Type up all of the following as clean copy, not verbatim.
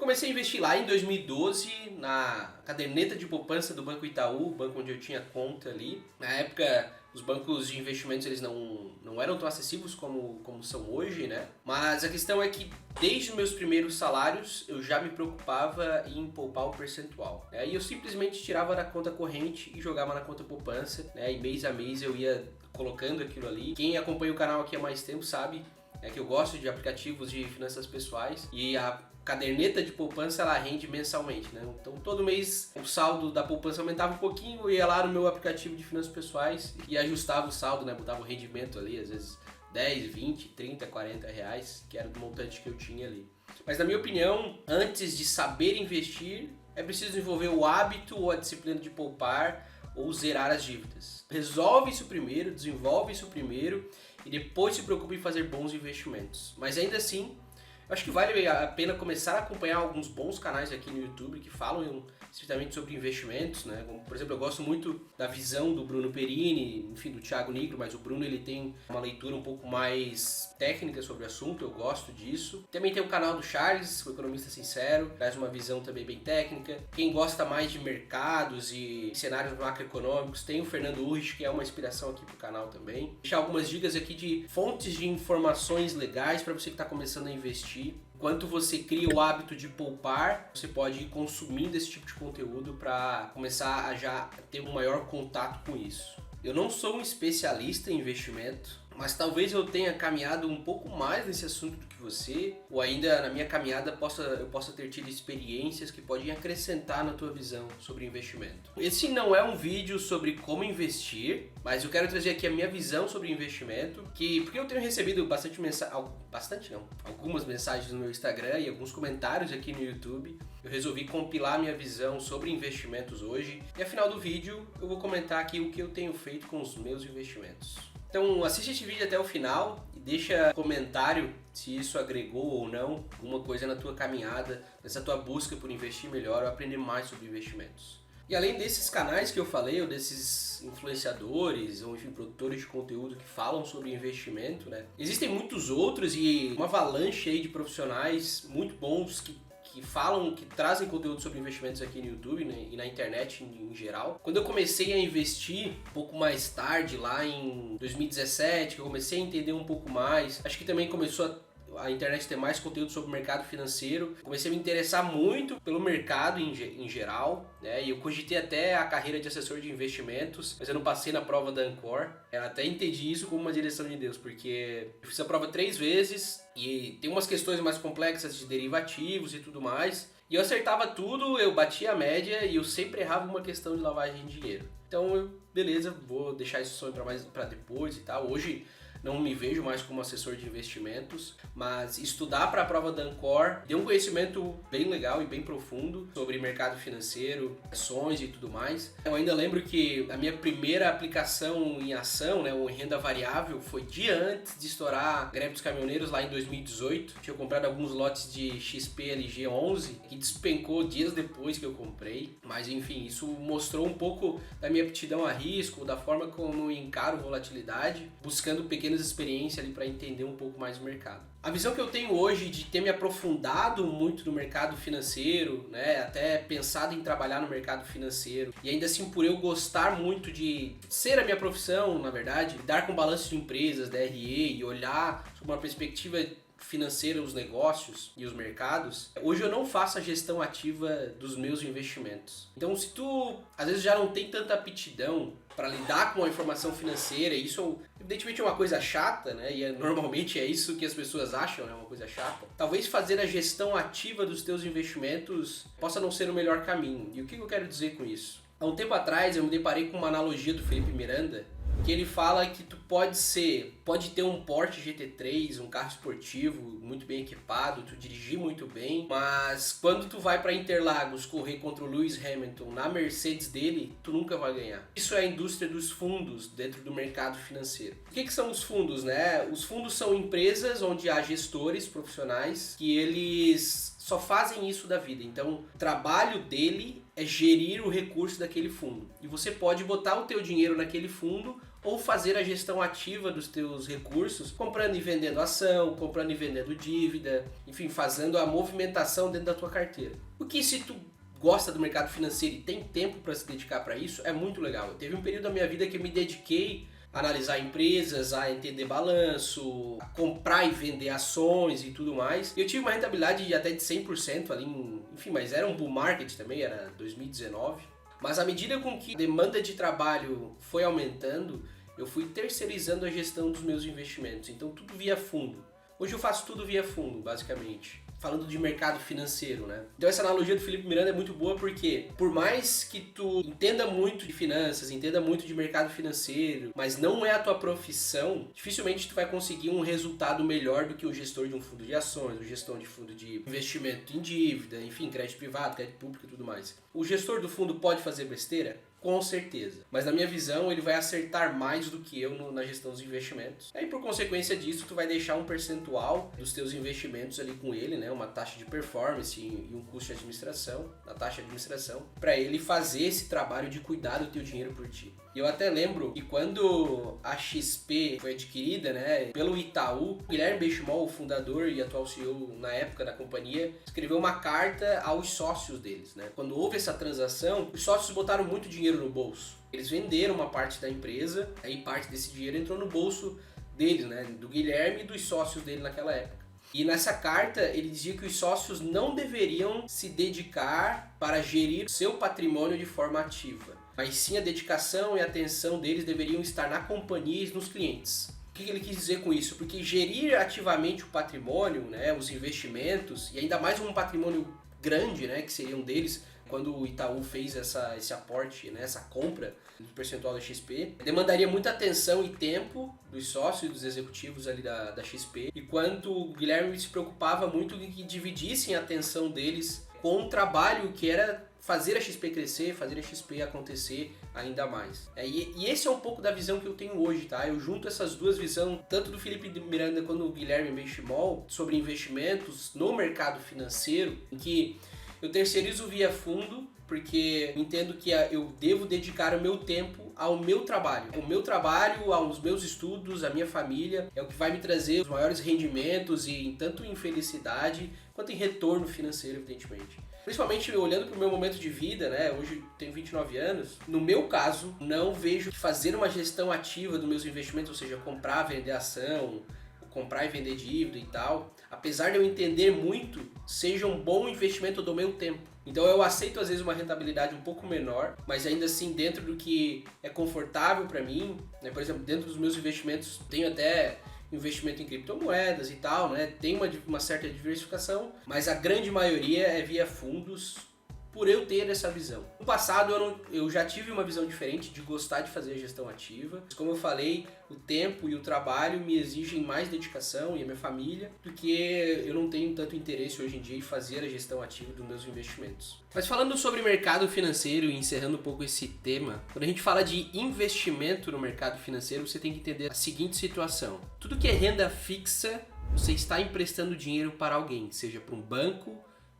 comecei a investir lá em 2012 na caderneta de poupança do Banco Itaú, o banco onde eu tinha conta ali. Na época, os bancos de investimentos eles não eram tão acessíveis como são hoje, né? Mas a questão é que desde os meus primeiros salários eu já me preocupava em poupar o percentual, né? E eu simplesmente tirava da conta corrente e jogava na conta poupança, né? E mês a mês eu ia colocando aquilo ali. Quem acompanha o canal aqui há mais tempo sabe que eu gosto de aplicativos de finanças pessoais e a caderneta de poupança ela rende mensalmente, né? Então todo mês o saldo da poupança aumentava um pouquinho, eu ia lá no meu aplicativo de finanças pessoais e ajustava o saldo, né? Botava o rendimento ali, às vezes 10, 20, 30, 40 reais, que era do montante que eu tinha ali. Mas na minha opinião, antes de saber investir, é preciso desenvolver o hábito ou a disciplina de poupar ou zerar as dívidas. Resolve isso primeiro, desenvolve isso primeiro e depois se preocupe em fazer bons investimentos. Mas ainda assim, eu acho que vale a pena começar a acompanhar alguns bons canais aqui no YouTube que falam estritamente sobre investimentos, né? Como, por exemplo, eu gosto muito da visão do Bruno Perini, enfim, do Thiago Nigro, mas o Bruno ele tem uma leitura um pouco mais técnica sobre o assunto, eu gosto disso. Também tem o canal do Charles, o Economista Sincero, traz uma visão também bem técnica. Quem gosta mais de mercados e cenários macroeconômicos, tem o Fernando Urrich, que é uma inspiração aqui pro canal também. Deixar algumas dicas aqui de fontes de informações legais para você que está começando a investir. Enquanto você cria o hábito de poupar, você pode ir consumindo esse tipo de conteúdo para começar a já ter um maior contato com isso. Eu não sou um especialista em investimento, mas talvez eu tenha caminhado um pouco mais nesse assunto do que você, ou ainda na minha caminhada eu possa ter tido experiências que podem acrescentar na tua visão sobre investimento. Esse não é um vídeo sobre como investir, mas eu quero trazer aqui a minha visão sobre investimento, porque eu tenho recebido algumas mensagens no meu Instagram e alguns comentários aqui no YouTube. Eu resolvi compilar minha visão sobre investimentos hoje e ao final do vídeo eu vou comentar aqui o que eu tenho feito com os meus investimentos. Então assiste esse vídeo até o final e deixa comentário se isso agregou ou não alguma coisa na tua caminhada, nessa tua busca por investir melhor ou aprender mais sobre investimentos. E além desses canais que eu falei, ou desses influenciadores, ou enfim, produtores de conteúdo que falam sobre investimento, né? Existem muitos outros e uma avalanche aí de profissionais muito bons que falam, que trazem conteúdo sobre investimentos aqui no YouTube, né, e na internet em geral. Quando eu comecei a investir um pouco mais tarde, lá em 2017, que eu comecei a entender um pouco mais, acho que também começou a internet ter mais conteúdo sobre o mercado financeiro. Comecei a me interessar muito pelo mercado em geral, né? E eu cogitei até a carreira de assessor de investimentos, mas eu não passei na prova da Ancor. Eu até entendi isso como uma direção de Deus, porque eu fiz a prova 3 vezes e tem umas questões mais complexas de derivativos e tudo mais. E eu acertava tudo, eu batia a média e eu sempre errava uma questão de lavagem de dinheiro. Então, beleza, vou deixar isso só para depois e tal. Hoje não me vejo mais como assessor de investimentos, mas estudar para a prova da Ancor deu um conhecimento bem legal e bem profundo sobre mercado financeiro, ações e tudo mais. Eu ainda lembro que a minha primeira aplicação em ação, né, ou em renda variável, foi dia antes de estourar a greve dos caminhoneiros lá em 2018. Tinha comprado alguns lotes de XP LG11 que despencou dias depois que eu comprei, mas enfim, isso mostrou um pouco da minha aptidão a risco, da forma como eu encaro volatilidade, buscando pequenas experiências ali para entender um pouco mais o mercado. A visão que eu tenho hoje de ter me aprofundado muito no mercado financeiro, né, até pensado em trabalhar no mercado financeiro, e ainda assim por eu gostar muito de ser a minha profissão, na verdade, lidar com balanço de empresas, DRE e olhar sob uma perspectiva financeira os negócios e os mercados, hoje eu não faço a gestão ativa dos meus investimentos. Então se tu às vezes já não tem tanta aptidão para lidar com a informação financeira, isso evidentemente é uma coisa chata, né? E normalmente é isso que as pessoas acham, né? Uma coisa chata. Talvez fazer a gestão ativa dos teus investimentos possa não ser o melhor caminho. E o que eu quero dizer com isso? Há um tempo atrás eu me deparei com uma analogia do Felipe Miranda, que ele fala que tu pode ter um Porsche GT3, um carro esportivo muito bem equipado, tu dirigir muito bem, mas quando tu vai para Interlagos correr contra o Lewis Hamilton na Mercedes dele, tu nunca vai ganhar. Isso é a indústria dos fundos dentro do mercado financeiro. O que são os fundos, né? Os fundos são empresas onde há gestores profissionais que eles só fazem isso da vida. Então, o trabalho dele é gerir o recurso daquele fundo. E você pode botar o teu dinheiro naquele fundo ou fazer a gestão ativa dos teus recursos, comprando e vendendo ação, comprando e vendendo dívida, enfim, fazendo a movimentação dentro da tua carteira. O que se tu gosta do mercado financeiro e tem tempo para se dedicar para isso, é muito legal. Teve um período da minha vida que eu me dediquei a analisar empresas, a entender balanço, a comprar e vender ações e tudo mais. E eu tive uma rentabilidade de até de 100% ali, enfim, mas era um bull market também, era 2019. Mas à medida com que a demanda de trabalho foi aumentando, eu fui terceirizando a gestão dos meus investimentos. Então tudo via fundo. Hoje eu faço tudo via fundo, basicamente. Falando de mercado financeiro, né? Então essa analogia do Felipe Miranda é muito boa porque por mais que tu entenda muito de finanças, entenda muito de mercado financeiro, mas não é a tua profissão, dificilmente tu vai conseguir um resultado melhor do que o gestor de um fundo de ações, o gestor de fundo de investimento em dívida, enfim, crédito privado, crédito público e tudo mais. O gestor do fundo pode fazer besteira? Com certeza. Mas na minha visão, ele vai acertar mais do que eu na gestão dos investimentos. Aí, por consequência disso, tu vai deixar um percentual dos teus investimentos ali com ele, né? Uma taxa de performance e um custo de administração, a taxa de administração, para ele fazer esse trabalho de cuidar do teu dinheiro por ti. E eu até lembro que quando a XP foi adquirida, né, pelo Itaú, o Guilherme Benchimol, o fundador e atual CEO na época da companhia, escreveu uma carta aos sócios deles, né? Quando houve essa transação, os sócios botaram muito dinheiro no bolso. Eles venderam uma parte da empresa, aí parte desse dinheiro entrou no bolso deles, né, do Guilherme e dos sócios dele naquela época. E nessa carta ele dizia que os sócios não deveriam se dedicar para gerir seu patrimônio de forma ativa, mas sim a dedicação e a atenção deles deveriam estar na companhia e nos clientes. O que ele quis dizer com isso? Porque gerir ativamente o patrimônio, né, os investimentos, e ainda mais um patrimônio grande, né, que seria um deles, quando o Itaú fez esse aporte, né, essa compra do percentual da XP, demandaria muita atenção e tempo dos sócios e dos executivos ali da XP, enquanto o Guilherme se preocupava muito em que dividissem a atenção deles com um trabalho que era fazer a XP crescer, fazer a XP acontecer ainda mais. E esse é um pouco da visão que eu tenho hoje, tá? Eu junto essas duas visões, tanto do Felipe Miranda quanto do Guilherme Benchimol, sobre investimentos no mercado financeiro, em que eu terceirizo via fundo, porque entendo que eu devo dedicar o meu tempo ao meu trabalho. O meu trabalho, aos meus estudos, à minha família, é o que vai me trazer os maiores rendimentos, e tanto em felicidade quanto em retorno financeiro, evidentemente. Principalmente olhando para o meu momento de vida, né? Hoje tenho 29 anos. No meu caso, não vejo que fazer uma gestão ativa dos meus investimentos, ou seja, comprar, vender ação, comprar e vender dívida e tal, apesar de eu entender muito, seja um bom investimento do meu tempo. Então eu aceito às vezes uma rentabilidade um pouco menor, mas ainda assim dentro do que é confortável para mim, né? Por exemplo, dentro dos meus investimentos tenho até investimento em criptomoedas e tal, né? Tem uma certa diversificação, mas a grande maioria é via fundos, por eu ter essa visão. No passado eu já tive uma visão diferente de gostar de fazer a gestão ativa. Como eu falei, o tempo e o trabalho me exigem mais dedicação, e a minha família, do que eu não tenho tanto interesse hoje em dia em fazer a gestão ativa dos meus investimentos. Mas falando sobre mercado financeiro e encerrando um pouco esse tema, quando a gente fala de investimento no mercado financeiro, você tem que entender a seguinte situação. Tudo que é renda fixa, você está emprestando dinheiro para alguém, seja para um banco,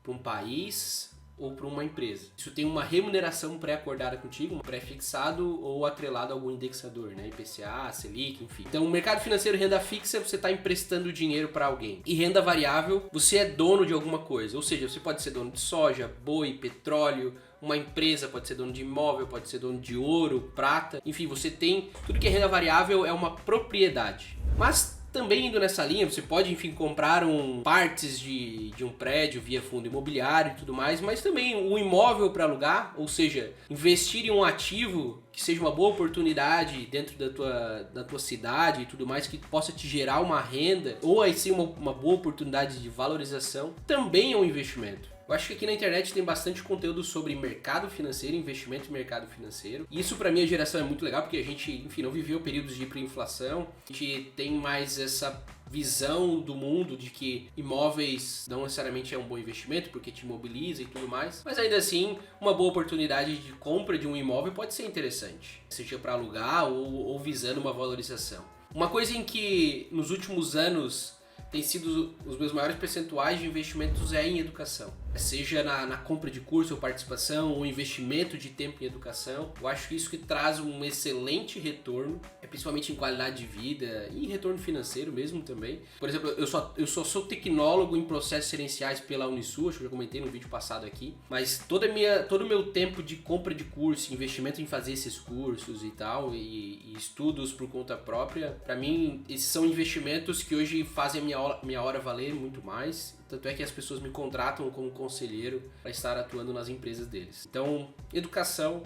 para um país ou para uma empresa. Isso tem uma remuneração pré-acordada contigo, um pré-fixado ou atrelado a algum indexador, né? IPCA, Selic, enfim. Então, o mercado financeiro, renda fixa, você está emprestando dinheiro para alguém. E renda variável, você é dono de alguma coisa. Ou seja, você pode ser dono de soja, boi, petróleo, uma empresa pode ser dono de imóvel, pode ser dono de ouro, prata. Enfim, você tem... Tudo que é renda variável é uma propriedade. Mas também indo nessa linha, você pode, enfim, comprar partes de um prédio via fundo imobiliário e tudo mais, mas também um imóvel para alugar, ou seja, investir em um ativo que seja uma boa oportunidade dentro da tua cidade e tudo mais, que possa te gerar uma renda, ou aí sim uma boa oportunidade de valorização, também é um investimento. Eu acho que aqui na internet tem bastante conteúdo sobre mercado financeiro, investimento em mercado financeiro. E isso pra minha geração é muito legal, porque a gente, enfim, não viveu períodos de hiperinflação. A gente tem mais essa visão do mundo de que imóveis não necessariamente é um bom investimento, porque te imobiliza e tudo mais. Mas ainda assim, uma boa oportunidade de compra de um imóvel pode ser interessante, seja para alugar ou visando uma valorização. Uma coisa em que nos últimos anos tem sido os meus maiores percentuais de investimentos é em educação. seja na compra de curso ou participação, ou investimento de tempo em educação. Eu acho que isso que traz um excelente retorno, principalmente em qualidade de vida e em retorno financeiro mesmo também. Por exemplo, eu só sou tecnólogo em processos gerenciais pela Unisul, acho que eu já comentei no vídeo passado aqui, mas todo o meu tempo de compra de curso, investimento em fazer esses cursos e tal, e estudos por conta própria, para mim esses são investimentos que hoje fazem a minha hora valer muito mais. Tanto é que as pessoas me contratam como conselheiro para estar atuando nas empresas deles. Então, educação,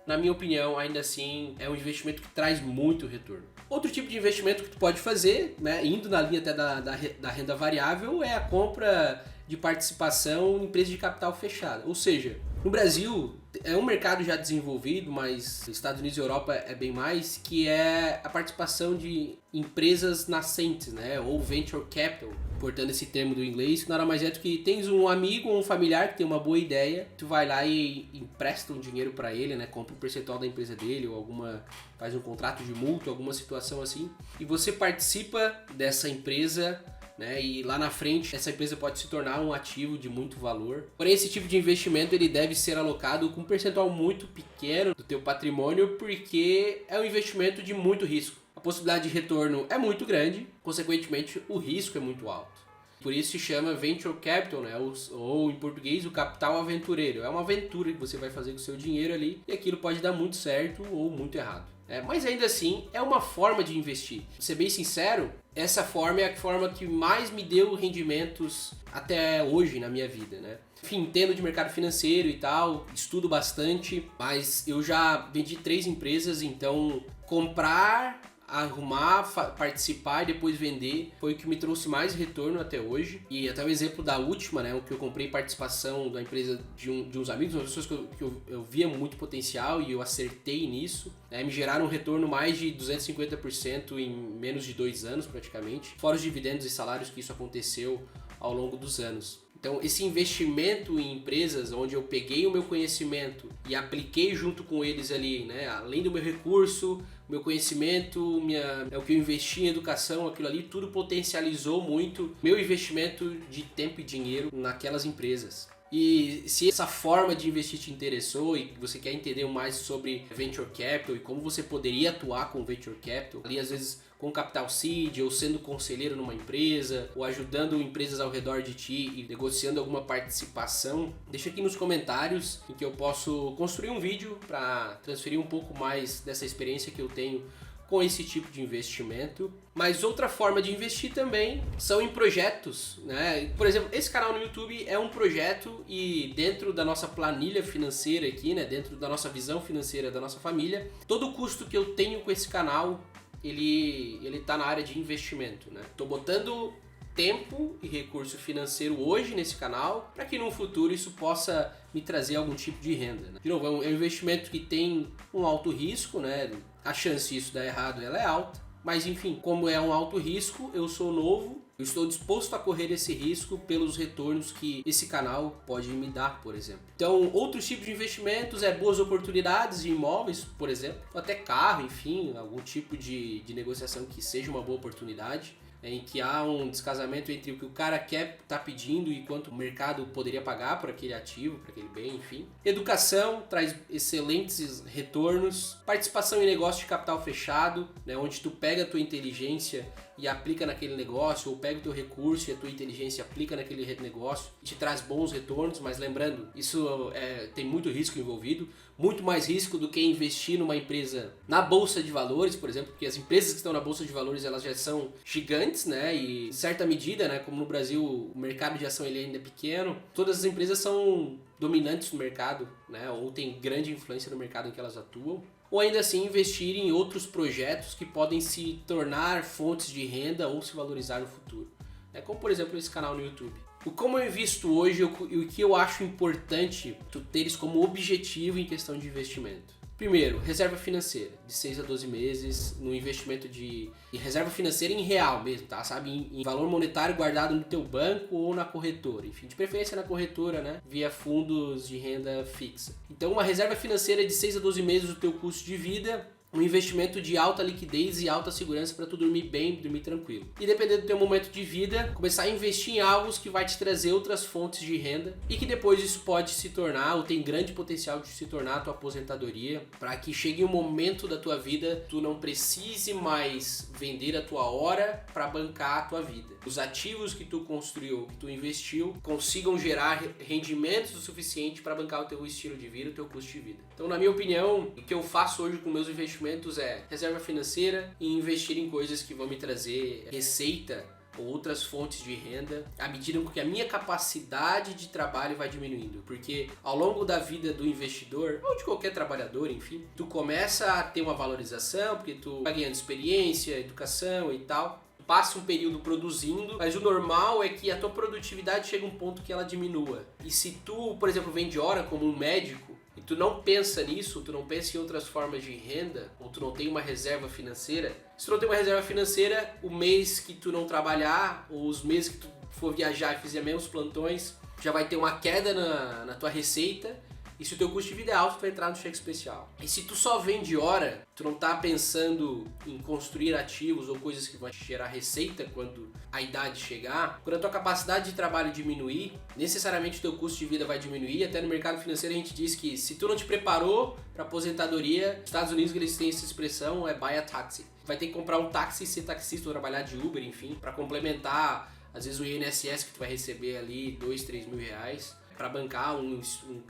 na minha opinião, ainda assim, é um investimento que traz muito retorno. Outro tipo de investimento que tu pode fazer, né, indo na linha até da renda variável, é a compra de participação em empresas de capital fechada. Ou seja, no Brasil é um mercado já desenvolvido, mas Estados Unidos e Europa é bem mais, que é a participação de empresas nascentes, né, ou venture capital, portando esse termo do inglês, que nada mais é do que tens um amigo ou um familiar que tem uma boa ideia, tu vai lá e empresta um dinheiro para ele, né, compra um percentual da empresa dele ou faz um contrato de mútuo, alguma situação assim, e você participa dessa empresa, né, e lá na frente essa empresa pode se tornar um ativo de muito valor. Porém, esse tipo de investimento ele deve ser alocado com um percentual muito pequeno do teu patrimônio, porque é um investimento de muito risco. A possibilidade de retorno é muito grande, consequentemente o risco é muito alto. Por isso se chama Venture Capital, né? Ou em português o capital aventureiro. É uma aventura que você vai fazer com o seu dinheiro ali e aquilo pode dar muito certo ou muito errado. Mas ainda assim é uma forma de investir. Pra ser bem sincero, essa forma é a forma que mais me deu rendimentos até hoje na minha vida, né? Enfim, entendo de mercado financeiro e tal, estudo bastante, mas eu já vendi 3 empresas, então comprar, arrumar, participar e depois vender foi o que me trouxe mais retorno até hoje. E até o exemplo da última, né, o que eu comprei participação da empresa de uns amigos, umas pessoas que eu via muito potencial e eu acertei nisso, né, me geraram um retorno mais de 250% em menos de 2 anos praticamente, fora os dividendos e salários que isso aconteceu ao longo dos anos. Então, esse investimento em empresas onde eu peguei o meu conhecimento e apliquei junto com eles ali, né, além do meu recurso, meu conhecimento, o que eu investi em educação, aquilo ali, tudo potencializou muito meu investimento de tempo e dinheiro naquelas empresas. E se essa forma de investir te interessou e você quer entender mais sobre Venture Capital e como você poderia atuar com Venture Capital, ali às vezes com capital seed, ou sendo conselheiro numa empresa, ou ajudando empresas ao redor de ti e negociando alguma participação, deixa aqui nos comentários em que eu posso construir um vídeo para transferir um pouco mais dessa experiência que eu tenho com esse tipo de investimento. Mas outra forma de investir também são em projetos, né? Por exemplo, esse canal no YouTube é um projeto e dentro da nossa planilha financeira aqui, né, dentro da nossa visão financeira da nossa família, todo o custo que eu tenho com esse canal ele tá na área de investimento, né? Tô botando tempo e recurso financeiro hoje nesse canal para que no futuro isso possa me trazer algum tipo de renda, né? De novo, é um investimento que tem um alto risco, né? A chance disso dar errado ela é alta, mas enfim, como é um alto risco, eu sou novo, eu estou disposto a correr esse risco pelos retornos que esse canal pode me dar, por exemplo. Então, outros tipos de investimentos boas oportunidades de imóveis, por exemplo, ou até carro, enfim, algum tipo de negociação que seja uma boa oportunidade, em que há um descasamento entre o que o cara quer tá pedindo e quanto o mercado poderia pagar por aquele ativo, por aquele bem, enfim. Educação traz excelentes retornos. Participação em negócio de capital fechado, né, onde tu pega a tua inteligência e aplica naquele negócio, ou pega o teu recurso e a tua inteligência aplica naquele negócio e te traz bons retornos, mas lembrando, isso tem muito risco envolvido, muito mais risco do que investir numa empresa na Bolsa de Valores, por exemplo, porque as empresas que estão na Bolsa de Valores, elas já são gigantes, né, e em certa medida, né, como no Brasil o mercado de ação ele ainda é pequeno, todas as empresas são dominantes no mercado, né, ou têm grande influência no mercado em que elas atuam. Ou ainda assim investir em outros projetos que podem se tornar fontes de renda ou se valorizar no futuro. Como por exemplo esse canal no YouTube. Como eu invisto hoje e o que eu acho importante tu teres como objetivo em questão de investimento. Primeiro, reserva financeira, de 6 a 12 meses, no investimento de reserva financeira em real mesmo, tá? Sabe, em valor monetário guardado no teu banco ou na corretora. Enfim, de preferência na corretora, né? Via fundos de renda fixa. Então, uma reserva financeira de 6 a 12 meses do teu custo de vida um investimento de alta liquidez e alta segurança para tu dormir bem, dormir tranquilo. E dependendo do teu momento de vida, começar a investir em algo que vai te trazer outras fontes de renda e que depois isso pode se tornar, ou tem grande potencial de se tornar a tua aposentadoria, para que chegue um momento da tua vida tu não precise mais vender a tua hora para bancar a tua vida. Os ativos que tu construiu, que tu investiu, consigam gerar rendimentos o suficiente para bancar o teu estilo de vida, o teu custo de vida. Então, na minha opinião, o que eu faço hoje com meus investimentos é reserva financeira e investir em coisas que vão me trazer receita ou outras fontes de renda à medida que a minha capacidade de trabalho vai diminuindo, porque ao longo da vida do investidor ou de qualquer trabalhador, enfim, tu começa a ter uma valorização porque tu vai ganhando experiência, educação e tal, passa um período produzindo, mas o normal é que a tua produtividade chega a um ponto que ela diminua. E se tu, por exemplo, vende hora como um médico e tu não pensa nisso, tu não pensa em outras formas de renda, ou tu não tem uma reserva financeira, se tu não tem uma reserva financeira, o mês que tu não trabalhar, ou os meses que tu for viajar e fizer menos plantões, já vai ter uma queda na tua receita. E se o teu custo de vida é alto, tu vai entrar no cheque especial. E se tu só vende hora, tu não tá pensando em construir ativos ou coisas que vão te gerar receita quando a idade chegar, quando a tua capacidade de trabalho diminuir, necessariamente o teu custo de vida vai diminuir. Até no mercado financeiro a gente diz que se tu não te preparou para aposentadoria, nos Estados Unidos eles têm essa expressão, é buy a taxi. Vai ter que comprar um táxi, ser taxista ou trabalhar de Uber, enfim, para complementar às vezes o INSS que tu vai receber ali 2, 3 mil reais. Para bancar um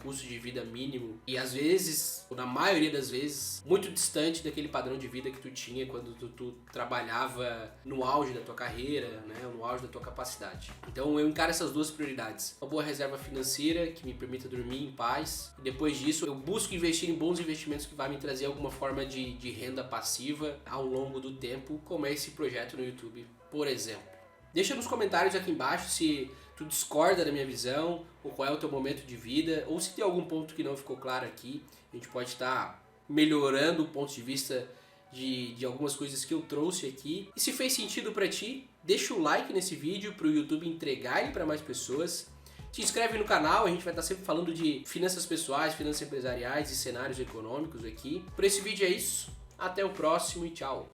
custo de vida mínimo e às vezes, ou na maioria das vezes, muito distante daquele padrão de vida que tu tinha quando tu trabalhava no auge da tua carreira, né, no auge da tua capacidade. Então eu encaro essas duas prioridades: uma boa reserva financeira que me permita dormir em paz, e depois disso eu busco investir em bons investimentos que vai me trazer alguma forma de renda passiva ao longo do tempo, como é esse projeto no YouTube, por exemplo. Deixa nos comentários aqui embaixo se tu discorda da minha visão, ou qual é o teu momento de vida, ou se tem algum ponto que não ficou claro aqui. A gente pode estar melhorando o ponto de vista de algumas coisas que eu trouxe aqui. E se fez sentido para ti, deixa o like nesse vídeo para o YouTube entregar ele para mais pessoas. Te inscreve no canal, a gente vai estar sempre falando de finanças pessoais, finanças empresariais e cenários econômicos aqui. Por esse vídeo é isso, até o próximo e tchau!